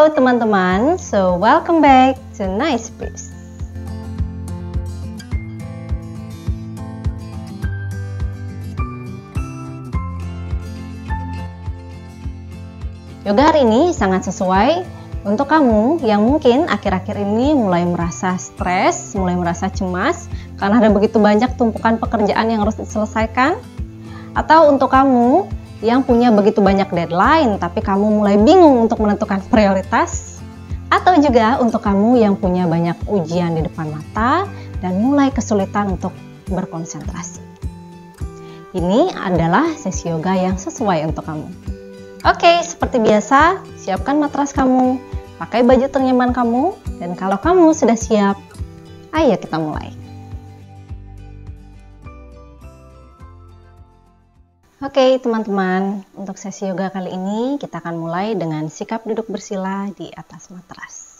Halo teman-teman, so welcome back to Nice Breeze. Yoga hari ini sangat sesuai untuk kamu yang mungkin akhir-akhir ini mulai merasa stres, mulai merasa cemas karena ada begitu banyak tumpukan pekerjaan yang harus diselesaikan. Atau untuk kamu yang punya begitu banyak deadline tapi kamu mulai bingung untuk menentukan prioritas. Atau juga untuk kamu yang punya banyak ujian di depan mata dan mulai kesulitan untuk berkonsentrasi. Ini adalah sesi yoga yang sesuai untuk kamu. Oke, seperti biasa, siapkan matras kamu, pakai baju ternyaman kamu, dan kalau kamu sudah siap, ayo kita mulai. Oke teman-teman, untuk sesi yoga kali ini kita akan mulai dengan sikap duduk bersila di atas matras.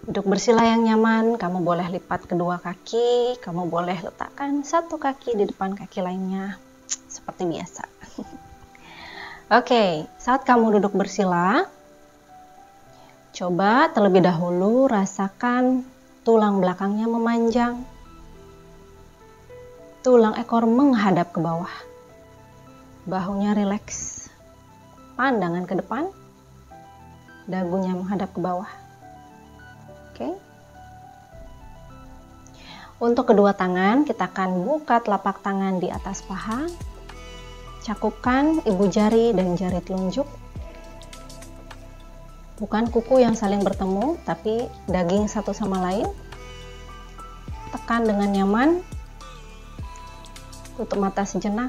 Duduk bersila yang nyaman, kamu boleh lipat kedua kaki, kamu boleh letakkan satu kaki di depan kaki lainnya, seperti biasa. Oke, saat kamu duduk bersila, coba terlebih dahulu rasakan tulang belakangnya memanjang, tulang ekor menghadap ke bawah. Bahunya rileks, pandangan ke depan, dagunya menghadap ke bawah. Oke. Untuk kedua tangan, kita akan buka telapak tangan di atas paha, cakupkan ibu jari dan jari telunjuk. Bukan kuku yang saling bertemu, tapi daging satu sama lain. Tekan dengan nyaman, tutup mata sejenak.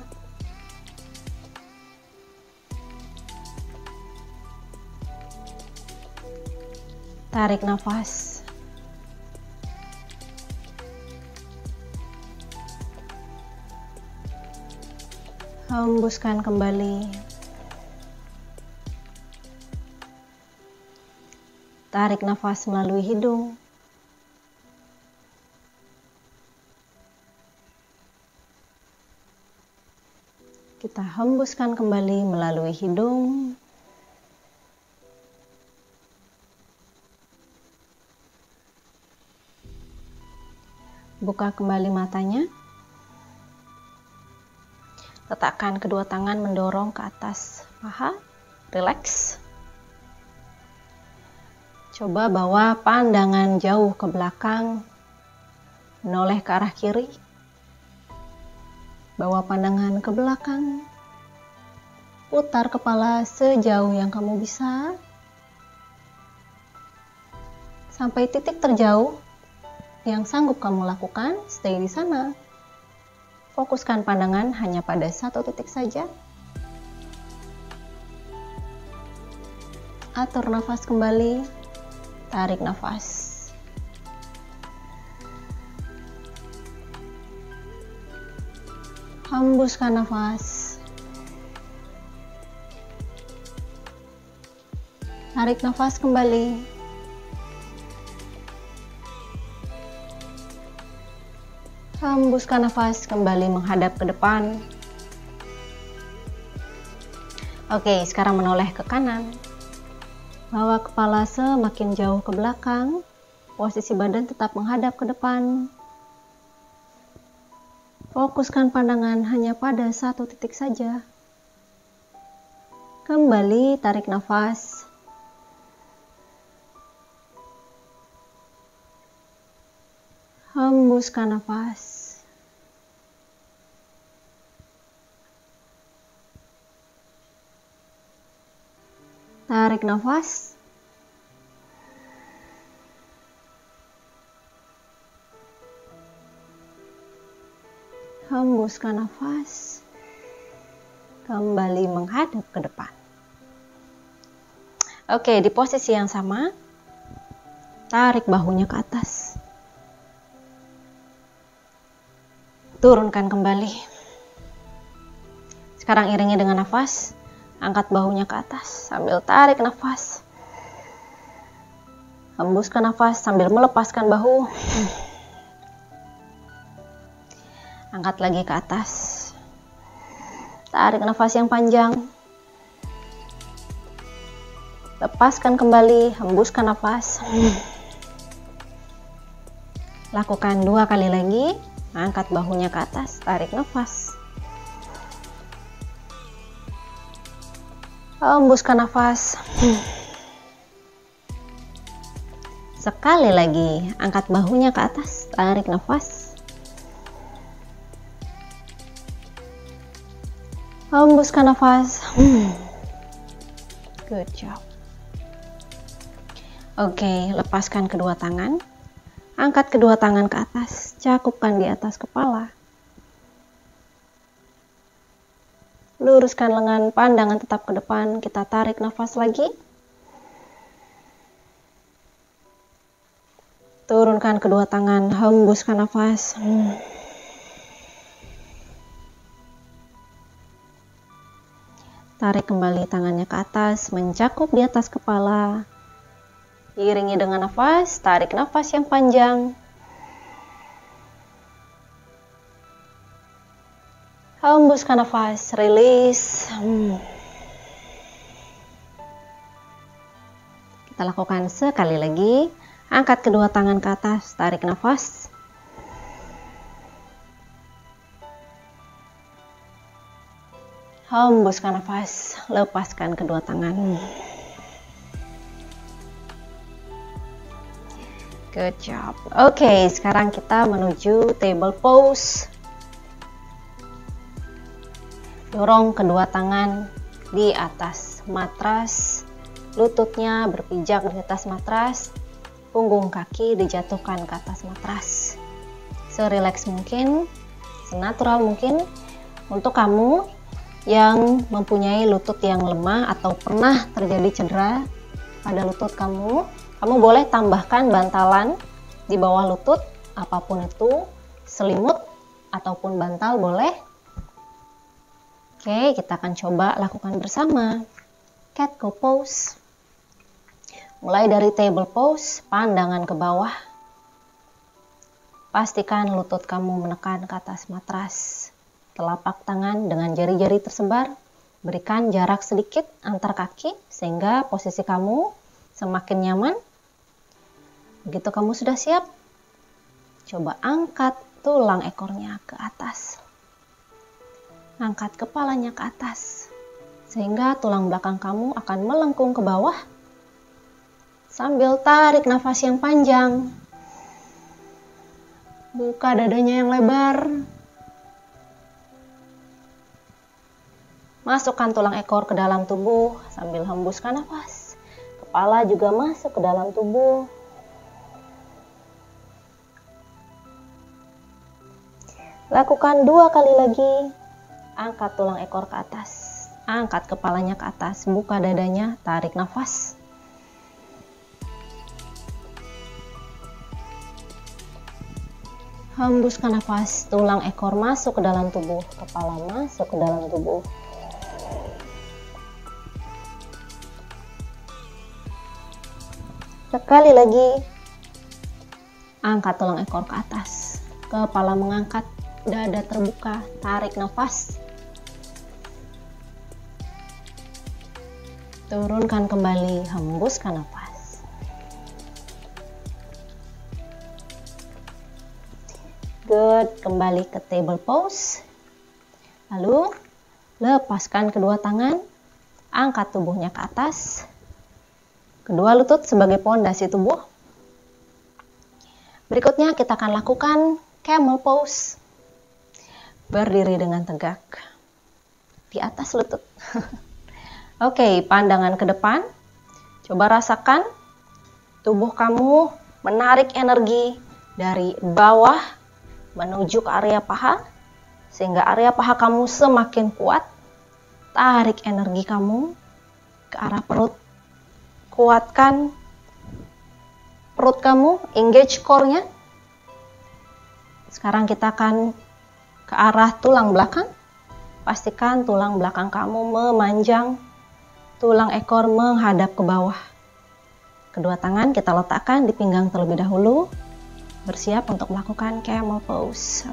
Tarik nafas. Hembuskan kembali. Tarik nafas melalui hidung. Kita hembuskan kembali melalui hidung. Buka kembali matanya. Letakkan kedua tangan mendorong ke atas paha. Rileks. Coba bawa pandangan jauh ke belakang. Menoleh ke arah kiri. Bawa pandangan ke belakang. Putar kepala sejauh yang kamu bisa. Sampai titik terjauh yang sanggup kamu lakukan, stay di sana. Fokuskan pandangan hanya pada satu titik saja. Atur nafas kembali. Tarik nafas. Hembuskan nafas. Tarik nafas kembali. Hembuskan nafas, kembali menghadap ke depan. Oke, sekarang menoleh ke kanan. Bawa kepala semakin jauh ke belakang. Posisi badan tetap menghadap ke depan. Fokuskan pandangan hanya pada satu titik saja. Kembali tarik nafas. Hembuskan nafas. Tarik nafas. Hembuskan nafas. Kembali menghadap ke depan. Oke, di posisi yang sama, tarik bahunya ke atas. Turunkan kembali. Sekarang iringi dengan nafas. Angkat bahunya ke atas sambil tarik nafas. Hembuskan nafas sambil melepaskan bahu. Angkat lagi ke atas. Tarik nafas yang panjang. Lepaskan kembali, hembuskan nafas. Lakukan 2 kali lagi. Angkat bahunya ke atas, tarik nafas. Hembuskan nafas. Sekali lagi, angkat bahunya ke atas, tarik nafas. Hembuskan nafas. Good job. Oke, lepaskan kedua tangan. Angkat kedua tangan ke atas, cakupkan di atas kepala. Luruskan lengan, pandangan tetap ke depan. Kita tarik nafas lagi. Turunkan kedua tangan, hembuskan nafas. Tarik kembali tangannya ke atas, mencakup di atas kepala. Iringi dengan nafas, tarik nafas yang panjang. Hembuskan nafas, release. Kita lakukan sekali lagi. Angkat kedua tangan ke atas, tarik nafas. Hembuskan nafas, lepaskan kedua tangan. Good job. Oke, sekarang kita menuju table pose. Dorong kedua tangan di atas matras, lututnya berpijak di atas matras, punggung kaki dijatuhkan ke atas matras. Serileks mungkin, senatural mungkin. Untuk kamu yang mempunyai lutut yang lemah atau pernah terjadi cedera pada lutut kamu boleh tambahkan bantalan di bawah lutut, apapun itu, selimut ataupun bantal boleh. Oke, kita akan coba lakukan bersama. Cat cow pose. Mulai dari table pose, pandangan ke bawah. Pastikan lutut kamu menekan ke atas matras. Telapak tangan dengan jari-jari tersebar. Berikan jarak sedikit antar kaki sehingga posisi kamu semakin nyaman. Begitu kamu sudah siap, coba angkat tulang ekornya ke atas. Angkat kepalanya ke atas, sehingga tulang belakang kamu akan melengkung ke bawah. Sambil tarik nafas yang panjang. Buka dadanya yang lebar. Masukkan tulang ekor ke dalam tubuh sambil hembuskan nafas. Kepala juga masuk ke dalam tubuh. Lakukan 2 kali lagi. Angkat tulang ekor ke atas. Angkat kepalanya ke atas. Buka dadanya. Tarik nafas. Hembuskan nafas. Tulang ekor masuk ke dalam tubuh. Kepala masuk ke dalam tubuh. Sekali lagi. Angkat tulang ekor ke atas. Kepala mengangkat. Dada terbuka, tarik nafas. Turunkan kembali, hembuskan nafas. Good, kembali ke table pose. Lalu, lepaskan kedua tangan, angkat tubuhnya ke atas. Kedua lutut sebagai pondasi tubuh. Berikutnya kita akan lakukan camel pose. Berdiri dengan tegak di atas lutut. Oke, pandangan ke depan. Coba rasakan tubuh kamu menarik energi dari bawah menuju ke area paha, sehingga area paha kamu semakin kuat. Tarik energi kamu ke arah perut. Kuatkan perut kamu, engage core-nya. Sekarang kita akan ke arah tulang belakang. Pastikan tulang belakang kamu memanjang, tulang ekor menghadap ke bawah. Kedua tangan kita letakkan di pinggang terlebih dahulu. Bersiap untuk melakukan camel pose.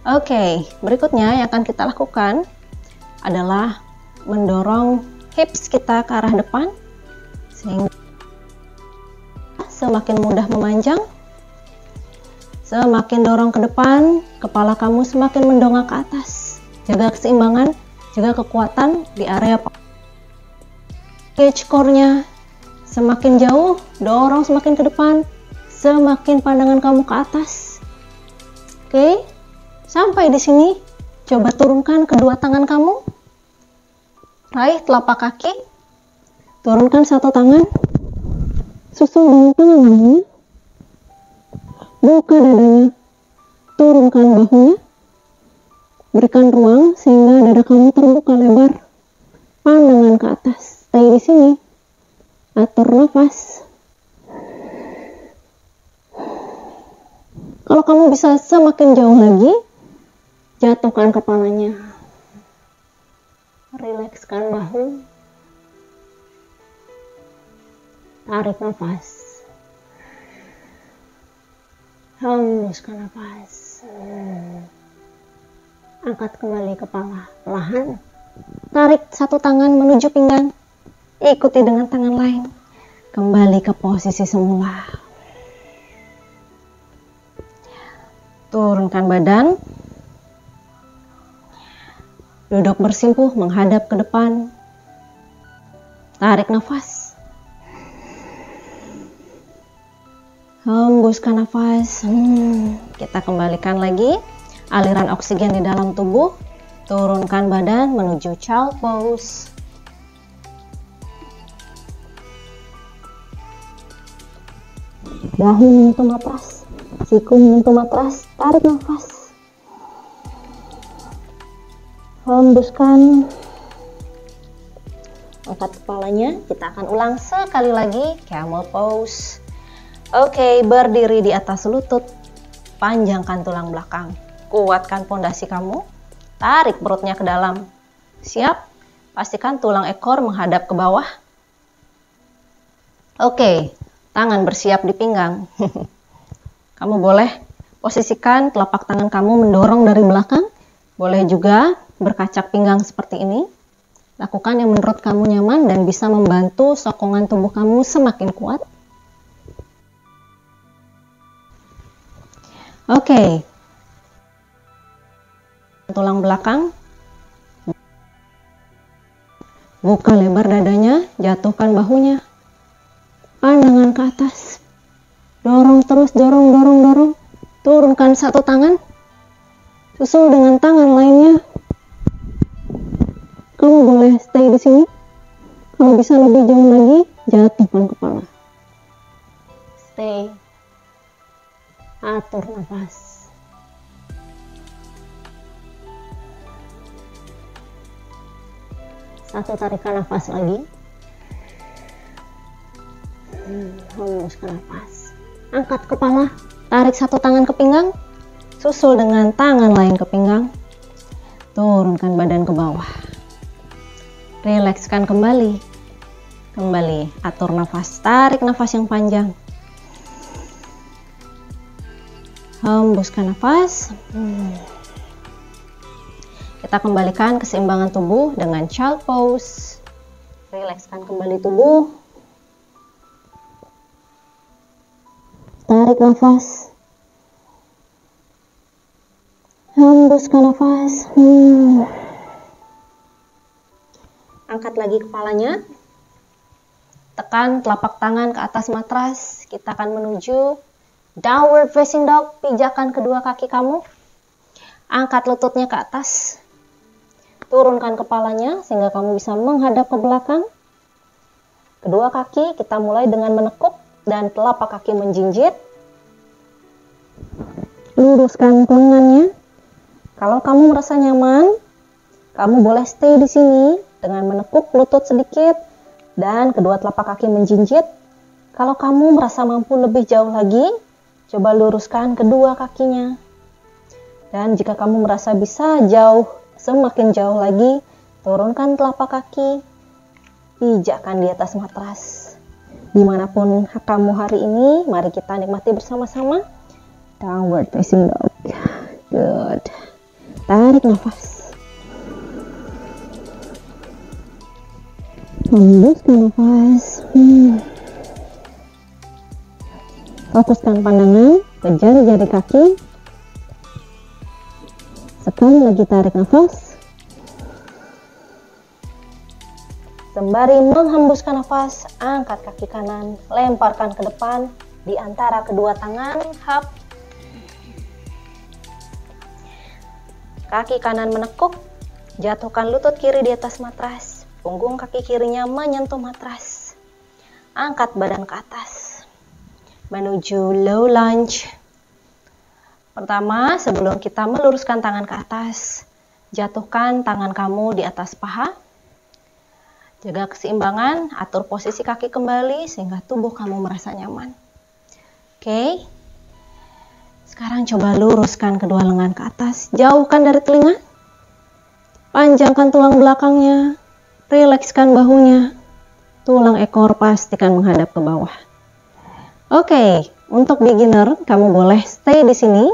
Oke, berikutnya yang akan kita lakukan adalah mendorong hips kita ke arah depan, sehingga semakin mudah memanjang. Semakin dorong ke depan, kepala kamu semakin mendongak ke atas. Jaga keseimbangan, jaga kekuatan di area cage core-nya. Semakin jauh, dorong semakin ke depan, semakin pandangan kamu ke atas. Oke, sampai di sini. Coba turunkan kedua tangan kamu, raih telapak kaki, turunkan satu tangan, susul dengan tangan lainnya, buka dadanya, turunkan bahunya, berikan ruang sehingga dada kamu terbuka lebar, pandangan ke atas. Stay di sini, atur nafas. Kalau kamu bisa semakin jauh lagi, jatuhkan kepalanya, rilekskan bahu, tarik nafas, hembuskan nafas, angkat kembali kepala perlahan, tarik satu tangan menuju pinggang, ikuti dengan tangan lain, kembali ke posisi semula. Turunkan badan, duduk bersimpuh menghadap ke depan, tarik nafas, hembuskan nafas. Kita kembalikan lagi aliran oksigen di dalam tubuh. Turunkan badan menuju child pose. Dahi menyentuh matras, siku menyentuh matras, tarik nafas, hembuskan, angkat kepalanya. Kita akan ulang sekali lagi, camel pose. Oke, berdiri di atas lutut, panjangkan tulang belakang, kuatkan pondasi kamu, tarik perutnya ke dalam. Siap? Pastikan tulang ekor menghadap ke bawah. Oke, tangan bersiap di pinggang. Kamu boleh posisikan telapak tangan kamu mendorong dari belakang, boleh juga berkacak pinggang seperti ini. Lakukan yang menurut kamu nyaman dan bisa membantu sokongan tubuh kamu semakin kuat. Oke. Tulang belakang. Buka lebar dadanya, jatuhkan bahunya. Pandangan ke atas. Dorong terus, dorong. Turunkan satu tangan. Susul dengan tangan lainnya. Kamu boleh stay di sini. Kalau bisa lebih jauh lagi, jatuhkan kepala. Stay. Atur nafas. Satu tarikan nafas lagi. Hembuskan nafas. Angkat kepala. Tarik satu tangan ke pinggang. Susul dengan tangan lain ke pinggang. Turunkan badan ke bawah. Rilekskan kembali. Kembali atur nafas. Tarik nafas yang panjang. Hembuskan nafas. Kita kembalikan keseimbangan tubuh dengan child pose. Rilekskan kembali tubuh. Tarik nafas. Hembuskan nafas. Angkat lagi kepalanya. Tekan telapak tangan ke atas matras. Kita akan menuju downward facing dog. Pijakan kedua kaki kamu. Angkat lututnya ke atas. Turunkan kepalanya sehingga kamu bisa menghadap ke belakang. Kedua kaki kita mulai dengan menekuk dan telapak kaki menjinjit. Luruskan lengannya. Kalau kamu merasa nyaman, kamu boleh stay di sini dengan menekuk lutut sedikit dan kedua telapak kaki menjinjit. Kalau kamu merasa mampu lebih jauh lagi, coba luruskan kedua kakinya. Dan jika kamu merasa bisa jauh, semakin jauh lagi, turunkan telapak kaki, pijakkan di atas matras. Dimanapun kamu hari ini, mari kita nikmati bersama-sama. Downward facing dog. Good. Tarik nafas. Hembuskan nafas. Fokuskan pandangan ke jari-jari kaki. Sekali lagi tarik nafas. Sembari menghembuskan nafas, angkat kaki kanan, lemparkan ke depan di antara kedua tangan. Hap. Kaki kanan menekuk, jatuhkan lutut kiri di atas matras. Punggung kaki kirinya menyentuh matras. Angkat badan ke atas. Menuju low lunge. Pertama, sebelum kita meluruskan tangan ke atas, jatuhkan tangan kamu di atas paha. Jaga keseimbangan, atur posisi kaki kembali sehingga tubuh kamu merasa nyaman. Oke. Sekarang coba luruskan kedua lengan ke atas, jauhkan dari telinga. Panjangkan tulang belakangnya. Rilekskan bahunya, tulang ekor pastikan menghadap ke bawah. Oke, untuk beginner kamu boleh stay di sini.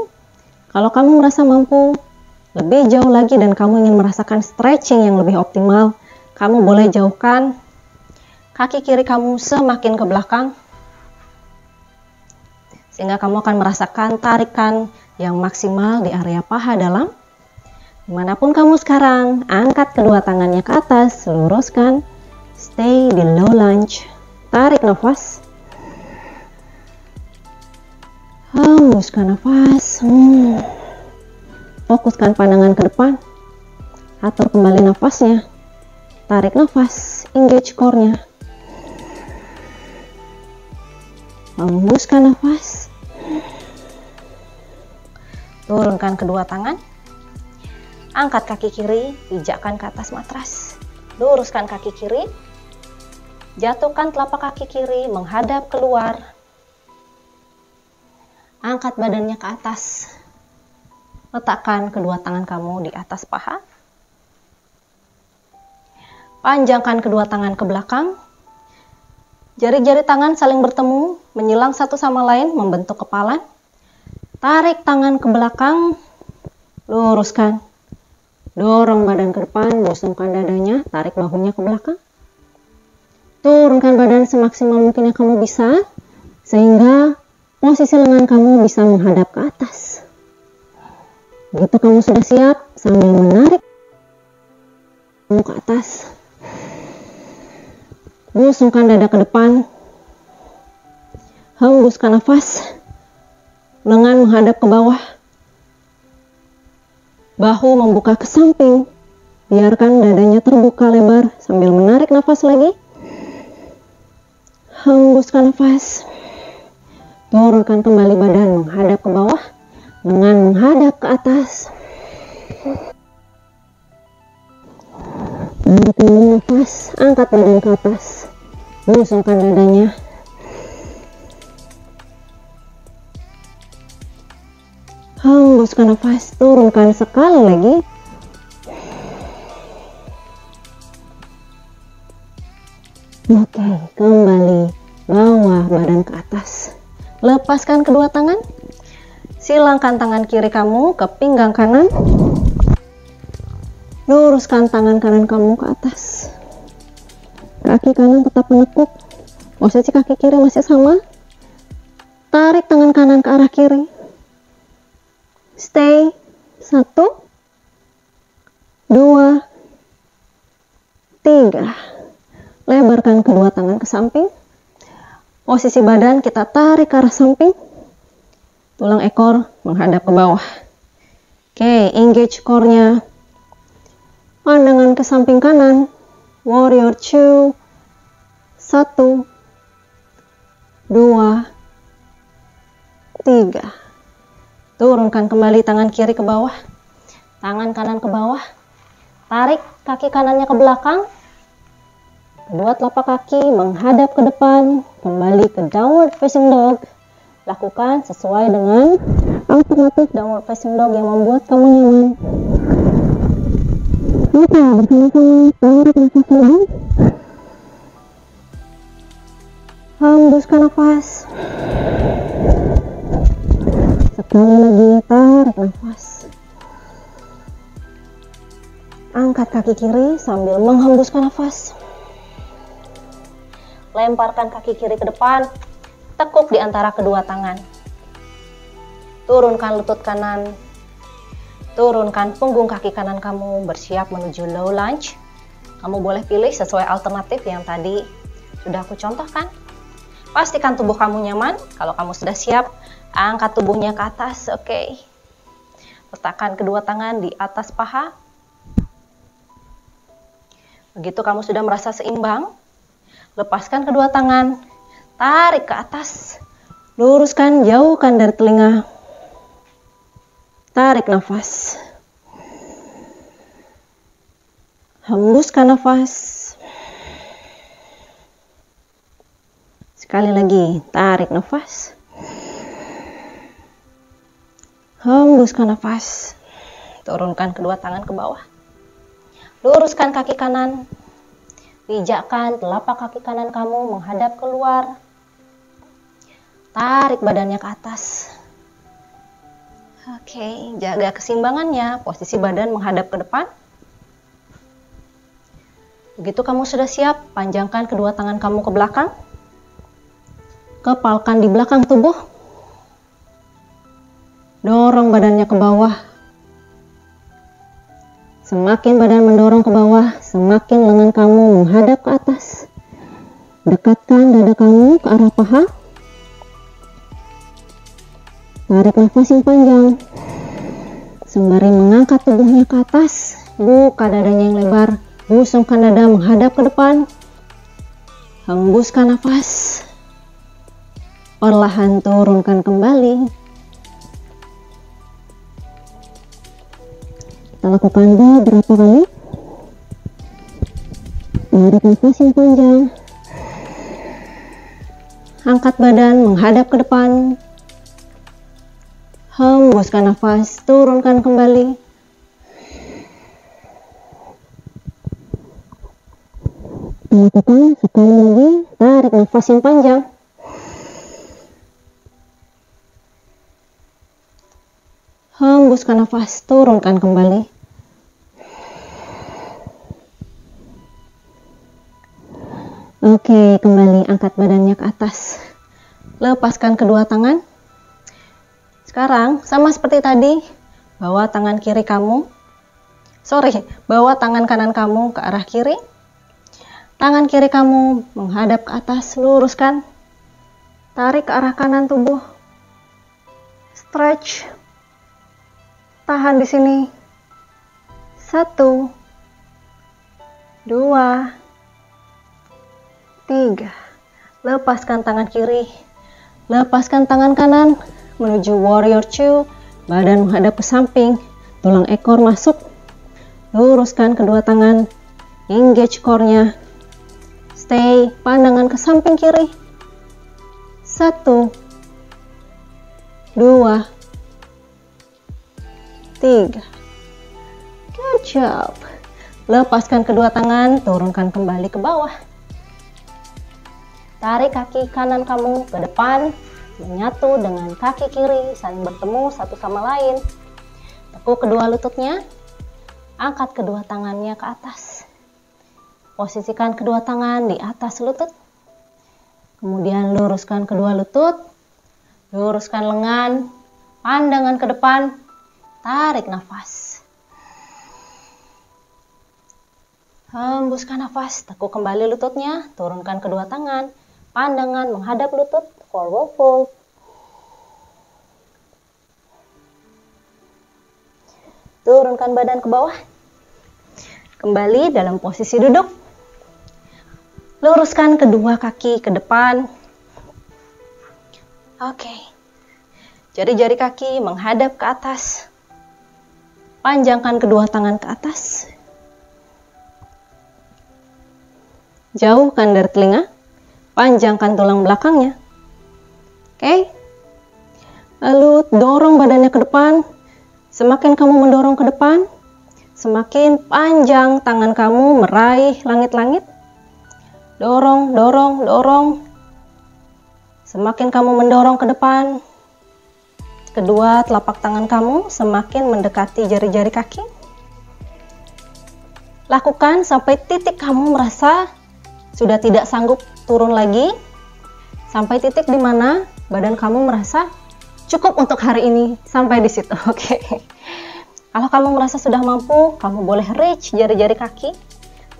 Kalau kamu merasa mampu lebih jauh lagi dan kamu ingin merasakan stretching yang lebih optimal, kamu boleh jauhkan kaki kiri kamu semakin ke belakang, sehingga kamu akan merasakan tarikan yang maksimal di area paha dalam. Dimanapun kamu sekarang, angkat kedua tangannya ke atas, luruskan, stay di low lunge, tarik nafas, hembuskan nafas, fokuskan pandangan ke depan, atur kembali nafasnya, tarik nafas, engage core-nya, hembuskan nafas, turunkan kedua tangan. Angkat kaki kiri, pijakkan ke atas matras. Luruskan kaki kiri. Jatuhkan telapak kaki kiri menghadap keluar. Angkat badannya ke atas. Letakkan kedua tangan kamu di atas paha. Panjangkan kedua tangan ke belakang. Jari-jari tangan saling bertemu, menyilang satu sama lain, membentuk kepala. Tarik tangan ke belakang, luruskan. Dorong badan ke depan, bosongkan dadanya, tarik bahunya ke belakang. Turunkan badan semaksimal mungkin yang kamu bisa, sehingga posisi lengan kamu bisa menghadap ke atas. Begitu kamu sudah siap, sambil menarik kamu ke atas. Bosongkan dada ke depan. Hembuskan nafas. Lengan menghadap ke bawah. Bahu membuka ke samping, biarkan dadanya terbuka lebar sambil menarik nafas lagi. Hembuskan nafas. Turunkan kembali badan menghadap ke bawah, lengan menghadap ke atas. Tarik kembali nafas, angkat badan ke atas. Busungkan dadanya. Hembuskan nafas, turunkan sekali lagi. Oke, kembali bawa badan ke atas. Lepaskan kedua tangan. Silangkan tangan kiri kamu ke pinggang kanan. Luruskan tangan kanan kamu ke atas. Kaki kanan tetap menekuk. Posisi kaki kiri masih sama. Tarik tangan kanan ke arah kiri. Stay. 1, 2, 3. Lebarkan kedua tangan ke samping. Posisi badan kita tarik ke arah samping. Tulang ekor menghadap ke bawah. Oke, engage core-nya. Pandangan ke samping kanan. Warrior 2. 1, 2, 3. Turunkan kembali tangan kiri ke bawah, tangan kanan ke bawah. Tarik kaki kanannya ke belakang. Kedua telapak kaki menghadap ke depan, kembali ke downward facing dog. Lakukan sesuai dengan alternatif downward facing dog yang membuat kamu nyaman. Oke, bersama-sama tarik nafas lagi. Hembuskan nafas. Sekali lagi, tarik nafas. Angkat kaki kiri sambil menghembuskan nafas. lemparkan kaki kiri ke depan, tekuk di antara kedua tangan. Turunkan lutut kanan, turunkan punggung kaki kanan kamu, bersiap menuju low lunge. Kamu boleh pilih sesuai alternatif yang tadi sudah aku contohkan. Pastikan tubuh kamu nyaman. Kalau kamu sudah siap, angkat tubuhnya ke atas, oke. Letakkan kedua tangan di atas paha. Begitu kamu sudah merasa seimbang, lepaskan kedua tangan, tarik ke atas, luruskan, jauhkan dari telinga. Tarik nafas. Hembuskan nafas. Sekali lagi, tarik nafas. Hembuskan nafas. Turunkan kedua tangan ke bawah. Luruskan kaki kanan. Pijakkan telapak kaki kanan kamu menghadap keluar. Tarik badannya ke atas. Oke, jaga keseimbangannya. Posisi badan menghadap ke depan. Begitu kamu sudah siap, panjangkan kedua tangan kamu ke belakang. Kepalkan di belakang tubuh. Dorong badannya ke bawah. Semakin badan mendorong ke bawah, semakin lengan kamu menghadap ke atas. Dekatkan dada kamu ke arah paha. Tarik nafas yang panjang. Sembari mengangkat tubuhnya ke atas, buka dadanya yang lebar. Busungkan dada menghadap ke depan. Hembuskan nafas. Perlahan turunkan kembali. Kita lakukan beberapa kali. Tarik nafas yang panjang. Angkat badan menghadap ke depan. Hembuskan nafas, turunkan kembali. Lakukan sekali lagi. Tarik nafas yang panjang. Hembuskan nafas, turunkan kembali. Oke, kembali angkat badannya ke atas. Lepaskan kedua tangan. Sekarang sama seperti tadi, bawa tangan tangan kamu ke arah kiri. Tangan kiri kamu menghadap ke atas, luruskan. Tarik ke arah kanan tubuh. Stretch. Tahan di sini. 1, 2, 3. Lepaskan tangan kiri. Lepaskan tangan kanan menuju warrior 2. Badan menghadap ke samping. Tulang ekor masuk. Luruskan kedua tangan. Engage core-nya. Stay. Pandangan ke samping kiri. 1, 2, 3. Good job. Lepaskan kedua tangan, turunkan kembali ke bawah. Tarik kaki kanan kamu ke depan, menyatu dengan kaki kiri, saling bertemu satu sama lain. Tekuk kedua lututnya, angkat kedua tangannya ke atas. Posisikan kedua tangan di atas lutut. Kemudian luruskan kedua lutut, luruskan lengan, pandangan ke depan, tarik nafas. Hembuskan nafas, tekuk kembali lututnya, turunkan kedua tangan, pandangan menghadap lutut, forward fold. Turunkan badan ke bawah. Kembali dalam posisi duduk. Luruskan kedua kaki ke depan. Oke. Jari-jari kaki menghadap ke atas. Panjangkan kedua tangan ke atas. Jauhkan dari telinga. Panjangkan tulang belakangnya. Oke. Lalu dorong badannya ke depan. Semakin kamu mendorong ke depan, semakin panjang tangan kamu meraih langit-langit. Dorong, dorong, dorong. Semakin kamu mendorong ke depan, kedua telapak tangan kamu semakin mendekati jari-jari kaki. Lakukan sampai titik kamu merasa sudah tidak sanggup turun lagi sampai titik di mana badan kamu merasa cukup untuk hari ini, sampai di situ. Oke. Kalau kamu merasa sudah mampu, kamu boleh reach jari-jari kaki.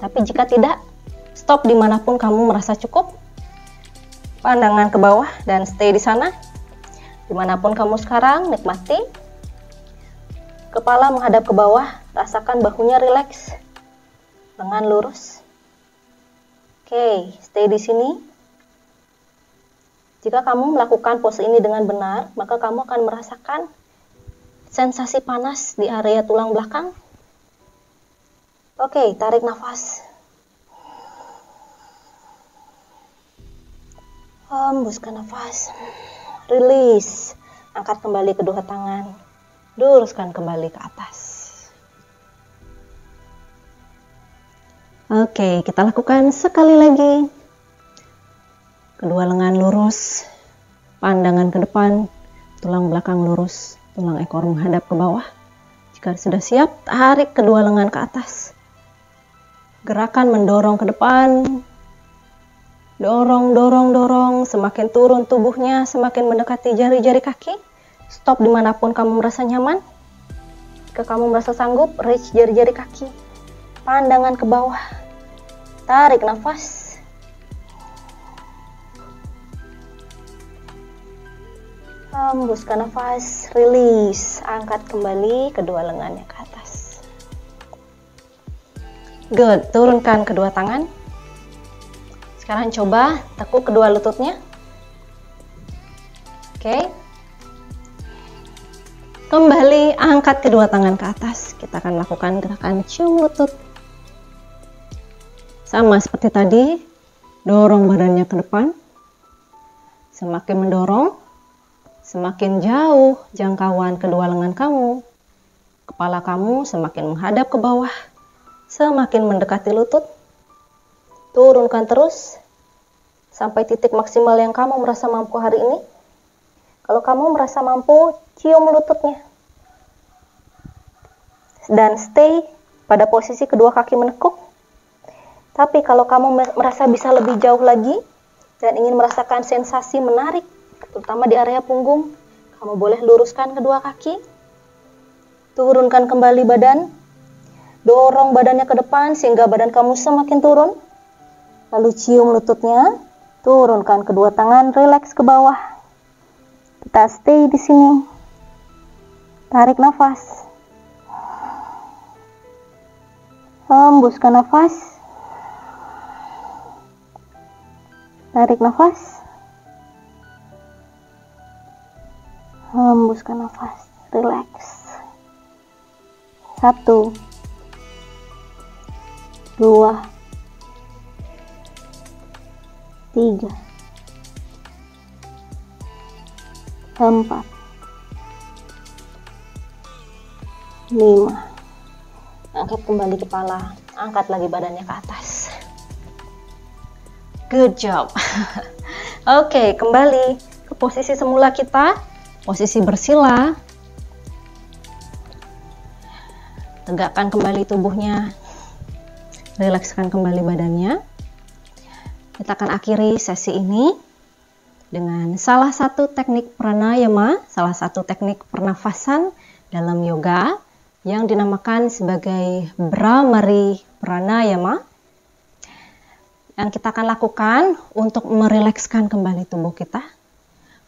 Tapi jika tidak, stop dimanapun kamu merasa cukup. Pandangan ke bawah dan stay di sana. Dimanapun kamu sekarang, nikmati. Kepala menghadap ke bawah, rasakan bahunya rileks. Lengan lurus. Oke, stay di sini. Jika kamu melakukan pose ini dengan benar, maka kamu akan merasakan sensasi panas di area tulang belakang. Oke, tarik nafas. Hembuskan nafas. Release. Angkat kembali kedua tangan. Luruskan kembali ke atas. Oke, kita lakukan sekali lagi. Kedua lengan lurus, pandangan ke depan, tulang belakang lurus, tulang ekor menghadap ke bawah. Jika sudah siap, tarik kedua lengan ke atas. Gerakan mendorong ke depan. Dorong, dorong, dorong. Semakin turun tubuhnya, semakin mendekati jari-jari kaki. Stop dimanapun kamu merasa nyaman. Jika kamu merasa sanggup, reach jari-jari kaki. Pandangan ke bawah. Tarik nafas. Hembuskan nafas, release. Angkat kembali kedua lengannya ke atas. Good, turunkan kedua tangan. Sekarang coba tekuk kedua lututnya. Oke. Kembali angkat kedua tangan ke atas. Kita akan lakukan gerakan cium lutut. Sama seperti tadi, dorong badannya ke depan. Semakin mendorong, semakin jauh jangkauan kedua lengan kamu. Kepala kamu semakin menghadap ke bawah, semakin mendekati lutut. Turunkan terus sampai titik maksimal yang kamu merasa mampu hari ini. Kalau kamu merasa mampu, cium lututnya. Dan stay pada posisi kedua kaki menekuk. Tapi kalau kamu merasa bisa lebih jauh lagi dan ingin merasakan sensasi menarik, terutama di area punggung, kamu boleh luruskan kedua kaki, turunkan kembali badan, dorong badannya ke depan sehingga badan kamu semakin turun, lalu cium lututnya, turunkan kedua tangan, relax ke bawah. Kita stay di sini, tarik nafas, hembuskan nafas, tarik nafas. Hembuskan nafas, relax. 1, 2, 3, 4, 5. Angkat kembali kepala, angkat lagi badannya ke atas. Good job. Oke, kembali ke posisi semula kita, posisi bersila. Tegakkan kembali tubuhnya, rilekskan kembali badannya. Kita akan akhiri sesi ini dengan salah satu teknik pranayama, salah satu teknik pernafasan dalam yoga yang dinamakan sebagai Bhramari Pranayama, yang kita akan lakukan untuk merilekskan kembali tubuh kita,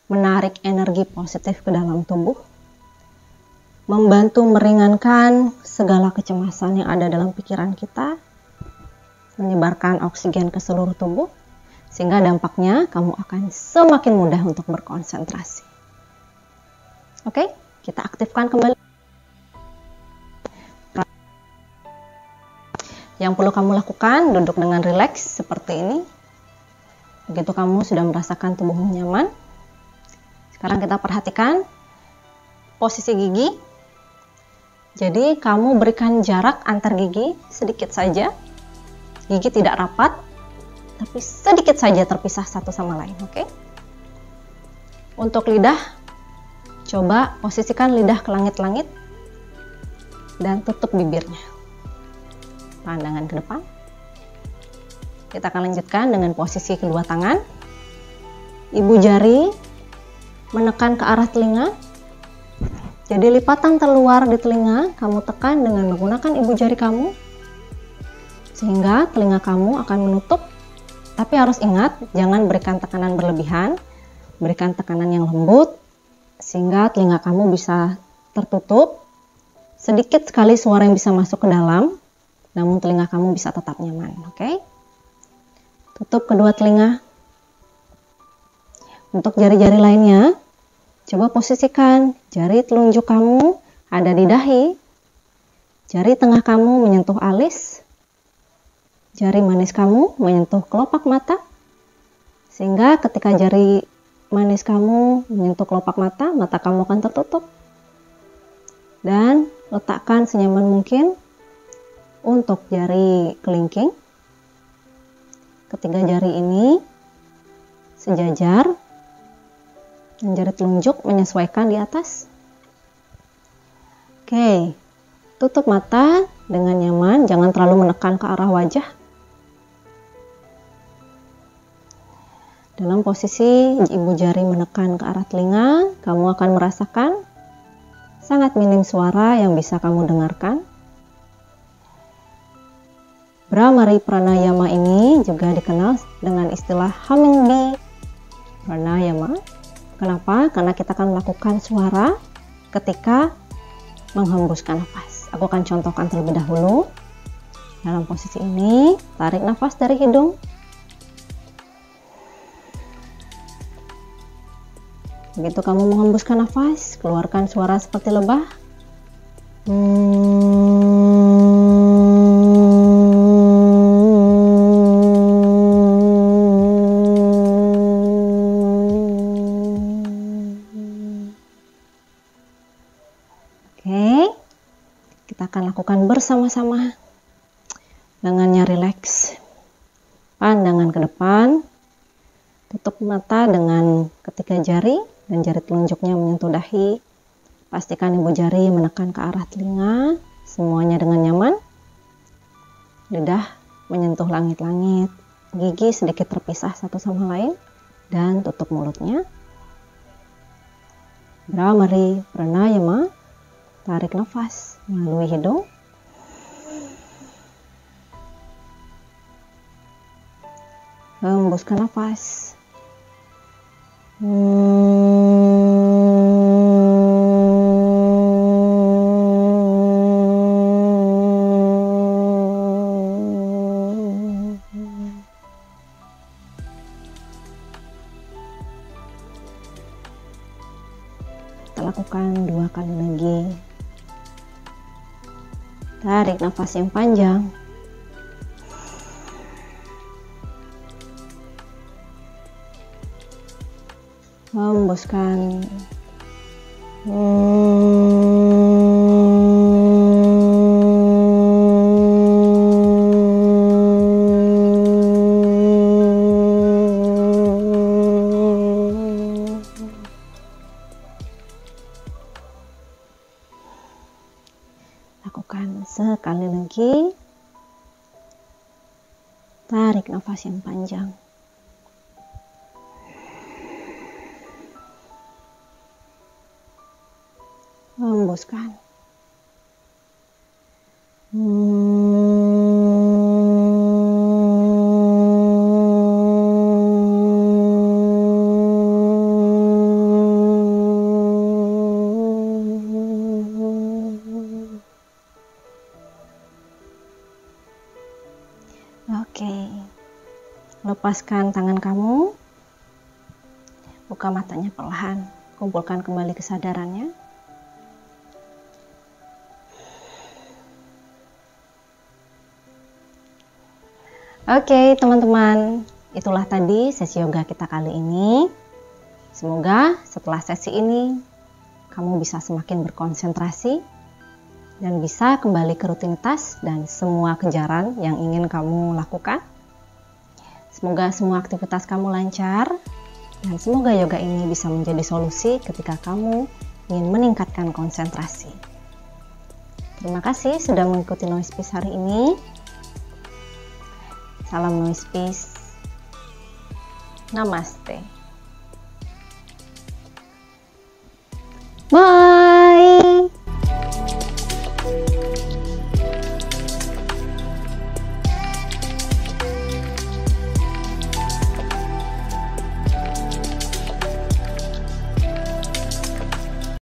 menarik energi positif ke dalam tubuh, membantu meringankan segala kecemasan yang ada dalam pikiran kita, menyebarkan oksigen ke seluruh tubuh, sehingga dampaknya kamu akan semakin mudah untuk berkonsentrasi. Oke, kita aktifkan kembali. Yang perlu kamu lakukan, duduk dengan rileks seperti ini. Begitu kamu sudah merasakan tubuhmu nyaman. Sekarang kita perhatikan posisi gigi. Jadi kamu berikan jarak antar gigi sedikit saja. Gigi tidak rapat, tapi sedikit saja terpisah satu sama lain, oke? Untuk lidah, coba posisikan lidah ke langit-langit dan tutup bibirnya. Pandangan ke depan. Kita akan lanjutkan dengan posisi kedua tangan. Ibu jari menekan ke arah telinga. Jadi lipatan terluar di telinga kamu tekan dengan menggunakan ibu jari kamu, sehingga telinga kamu akan menutup. Tapi harus ingat, jangan berikan tekanan berlebihan, berikan tekanan yang lembut, sehingga telinga kamu bisa tertutup. Sedikit sekali suara yang bisa masuk ke dalam, namun telinga kamu bisa tetap nyaman. Oke? Tutup kedua telinga. Untuk jari-jari lainnya, coba posisikan jari telunjuk kamu ada di dahi, jari tengah kamu menyentuh alis, jari manis kamu menyentuh kelopak mata, sehingga ketika jari manis kamu menyentuh kelopak mata, mata kamu akan tertutup. Dan letakkan senyaman mungkin untuk jari kelingking. Ketiga jari ini sejajar dan jari telunjuk menyesuaikan di atas. Oke, tutup mata dengan nyaman, jangan terlalu menekan ke arah wajah. Dalam posisi ibu jari menekan ke arah telinga, kamu akan merasakan sangat minim suara yang bisa kamu dengarkan. Bhramari Pranayama ini juga dikenal dengan istilah humming bee pranayama. Kenapa? Karena kita akan melakukan suara ketika menghembuskan nafas. Aku akan contohkan terlebih dahulu. Dalam posisi ini, tarik nafas dari hidung. Begitu kamu menghembuskan nafas, keluarkan suara seperti lebah. Oke, kita akan lakukan bersama-sama. Lengannya rileks, pandangan ke depan, tutup mata dengan ketiga jari dan jari telunjuknya menyentuh dahi. Pastikan ibu jari menekan ke arah telinga, semuanya dengan nyaman. Lidah menyentuh langit-langit, gigi sedikit terpisah satu sama lain, dan tutup mulutnya. Bhramari Pranayama, tarik nafas melalui hidung. Hembuskan nafas. Kita lakukan 2 kali lagi. Tarik nafas yang panjang. Hembuskan. Lakukan sekali lagi. Tarik nafas yang panjang. Hembuskan. Oke, lepaskan tangan kamu, buka matanya perlahan, kumpulkan kembali kesadarannya. Oke teman-teman, itulah tadi sesi yoga kita kali ini. Semoga setelah sesi ini kamu bisa semakin berkonsentrasi dan bisa kembali ke rutinitas dan semua kejaran yang ingin kamu lakukan. Semoga semua aktivitas kamu lancar dan semoga yoga ini bisa menjadi solusi ketika kamu ingin meningkatkan konsentrasi. Terima kasih sudah mengikuti Noise Peace hari ini. Salam noise peace. Namaste.